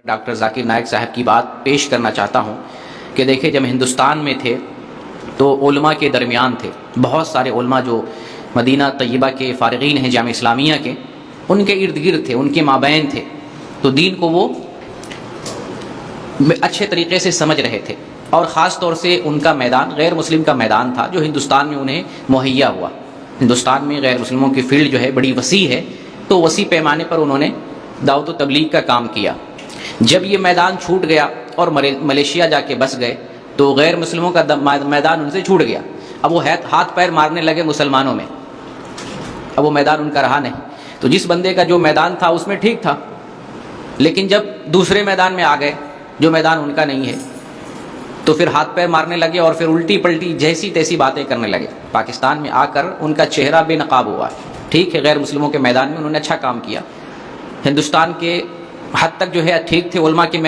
Doctor Zakir Naik صاحب کی بات پیش کرنا چاہتا ہوں کہ دیکھیں جب ہندوستان میں تھے تو علماء کے درمیان تھے، بہت سارے علماء جو مدینہ طیبہ کے فارغین ہیں جامعہ اسلامیہ کے، ان کے ارد گرد تھے، ان کے مابین تھے، تو دین کو وہ اچھے طریقے سے سمجھ رہے تھے، اور خاص طور سے ان کا میدان غیر مسلم کا میدان تھا جو ہندوستان میں انہیں مہیا ہوا۔ ہندوستان میں غیر مسلموں کی فیلڈ جو ہے بڑی وسیع ہے، تو وسیع پیمانے پر انہوں نے دعوت و تبلیغ کا کام کیا۔ جب یہ میدان چھوٹ گیا اور ملیشیا جا کے بس گئے تو غیر مسلموں کا میدان ان سے چھوٹ گیا۔ اب وہ ہاتھ پیر مارنے لگے مسلمانوں میں، اب وہ میدان ان کا رہا نہیں۔ تو جس بندے کا جو میدان تھا اس میں ٹھیک تھا، لیکن جب دوسرے میدان میں آ گئے جو میدان ان کا نہیں ہے تو پھر ہاتھ پیر مارنے لگے اور پھر الٹی پلٹی جیسی تیسی باتیں کرنے لگے۔ پاکستان میں آ کر ان کا چہرہ بے نقاب ہوا۔ ٹھیک ہے، غیر مسلموں کے میدان میں انہوں نے اچھا کام کیا، ہندوستان کے حد تک جو ہے ٹھیک تھے، علماء کے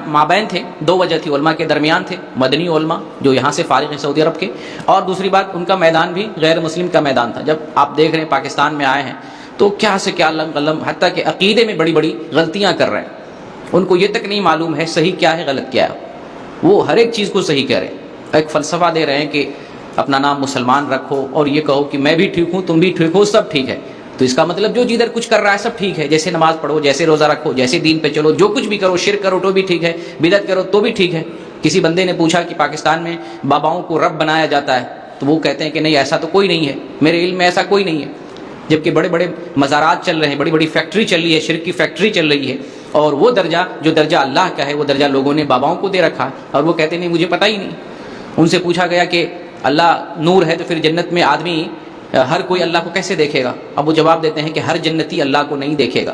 مابین تھے۔ دو وجہ تھی، علماء کے درمیان تھے، مدنی علماء جو یہاں سے فارغ ہیں سعودی عرب کے، اور دوسری بات ان کا میدان بھی غیر مسلم کا میدان تھا۔ جب آپ دیکھ رہے ہیں پاکستان میں آئے ہیں تو کیا سے کیا لم قلم، حتیٰ کہ عقیدے میں بڑی بڑی غلطیاں کر رہے ہیں، ان کو یہ تک نہیں معلوم ہے صحیح کیا ہے غلط کیا ہے، وہ ہر ایک چیز کو صحیح کہہ رہے ہیں۔ ایک فلسفہ دے رہے ہیں کہ اپنا نام مسلمان رکھو اور یہ کہو کہ میں بھی ٹھیک ہوں، تم بھی ٹھیک ہو، سب ٹھیک ہے۔ تو اس کا مطلب جو جدھر کچھ کر رہا ہے سب ٹھیک ہے، جیسے نماز پڑھو، جیسے روزہ رکھو، جیسے دین پہ چلو، جو کچھ بھی کرو، شرک کرو تو بھی ٹھیک ہے، بدعت کرو تو بھی ٹھیک ہے۔ کسی بندے نے پوچھا کہ پاکستان میں باباؤں کو رب بنایا جاتا ہے، تو وہ کہتے ہیں کہ نہیں ایسا تو کوئی نہیں ہے، میرے علم میں ایسا کوئی نہیں ہے، جبکہ بڑے بڑے مزارات چل رہے ہیں، بڑی بڑی فیکٹری چل رہی ہے، شرک کی فیکٹری چل رہی ہے، اور وہ درجہ جو درجہ اللہ کا ہے وہ درجہ لوگوں نے باباؤں کو دے رکھا ہے، اور وہ کہتے نہیں مجھے پتہ ہی نہیں۔ ان سے پوچھا گیا کہ اللہ نور ہے تو پھر جنت میں آدمی ہر کوئی اللہ کو کیسے دیکھے گا؟ اب وہ جواب دیتے ہیں کہ ہر جنتی اللہ کو نہیں دیکھے گا۔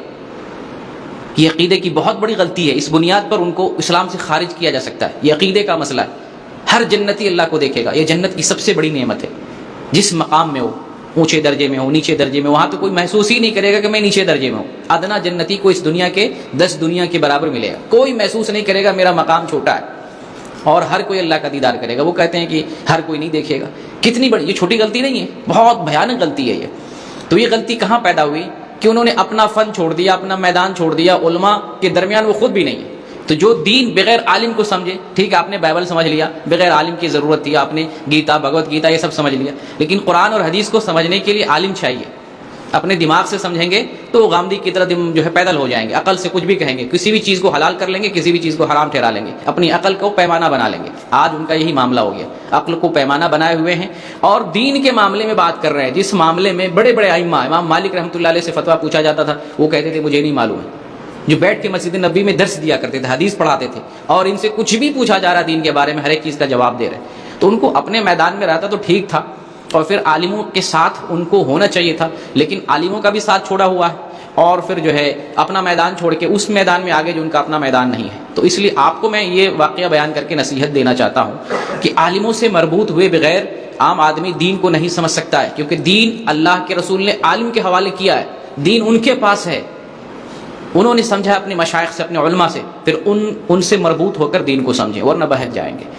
یہ عقیدے کی بہت بڑی غلطی ہے، اس بنیاد پر ان کو اسلام سے خارج کیا جا سکتا ہے۔ یہ عقیدے کا مسئلہ ہے، ہر جنتی اللہ کو دیکھے گا، یہ جنت کی سب سے بڑی نعمت ہے۔ جس مقام میں ہو، اونچے درجے میں ہو، نیچے درجے میں، وہاں تو کوئی محسوس ہی نہیں کرے گا کہ میں نیچے درجے میں ہوں۔ ادنا جنتی کو اس دنیا کے 10 دنیا کے برابر ملے گا، کوئی محسوس نہیں کرے گا میرا مقام چھوٹا ہے، اور ہر کوئی اللہ کا دیدار کرے گا۔ وہ کہتے ہیں کہ ہر کوئی نہیں دیکھے گا۔ کتنی بڑی، یہ چھوٹی غلطی نہیں ہے، بہت بھیانک غلطی ہے یہ۔ تو یہ غلطی کہاں پیدا ہوئی کہ انہوں نے اپنا فن چھوڑ دیا، اپنا میدان چھوڑ دیا، علماء کے درمیان وہ خود بھی نہیں ہے۔ تو جو دین بغیر عالم کو سمجھے، ٹھیک ہے آپ نے بائبل سمجھ لیا، بغیر عالم کی ضرورت تھی، آپ نے گیتا بھگوت گیتا یہ سب سمجھ لیا، لیکن قرآن اور حدیث کو سمجھنے کے لیے عالم چاہیے۔ اپنے دماغ سے سمجھیں گے تو وہ غامدی کی طرح جو ہے پیدل ہو جائیں گے، عقل سے کچھ بھی کہیں گے، کسی بھی چیز کو حلال کر لیں گے، کسی بھی چیز کو حرام ٹھہرا لیں گے، اپنی عقل کو پیمانہ بنا لیں گے۔ آج ان کا یہی معاملہ ہو گیا، عقل کو پیمانہ بنائے ہوئے ہیں اور دین کے معاملے میں بات کر رہے ہیں، جس معاملے میں بڑے بڑے ائمہ، امام مالک رحمۃ اللہ علیہ سے فتویٰ پوچھا جاتا تھا، وہ کہتے تھے مجھے نہیں معلوم ہے، جو بیٹھ کے مسجد نبی میں درس دیا کرتے تھے، حدیث پڑھاتے تھے، اور ان سے کچھ بھی پوچھا جا رہا دین کے بارے میں ہر ایک چیز کا جواب دے رہے ہیں۔ تو ان کو اپنے میدان میں رہتا تو ٹھیک تھا، اور پھر عالموں کے ساتھ ان کو ہونا چاہیے تھا، لیکن عالموں کا بھی ساتھ چھوڑا ہوا ہے، اور پھر جو ہے اپنا میدان چھوڑ کے اس میدان میں آگے جو ان کا اپنا میدان نہیں ہے۔ تو اس لیے آپ کو میں یہ واقعہ بیان کر کے نصیحت دینا چاہتا ہوں کہ عالموں سے مربوط ہوئے بغیر عام آدمی دین کو نہیں سمجھ سکتا ہے، کیونکہ دین اللہ کے رسول نے عالم کے حوالے کیا ہے، دین ان کے پاس ہے، انہوں نے سمجھا اپنے مشائخ سے، اپنے علماء سے، پھر ان سے مربوط ہو کر دین کو سمجھیں ورنہ بہک جائیں گے۔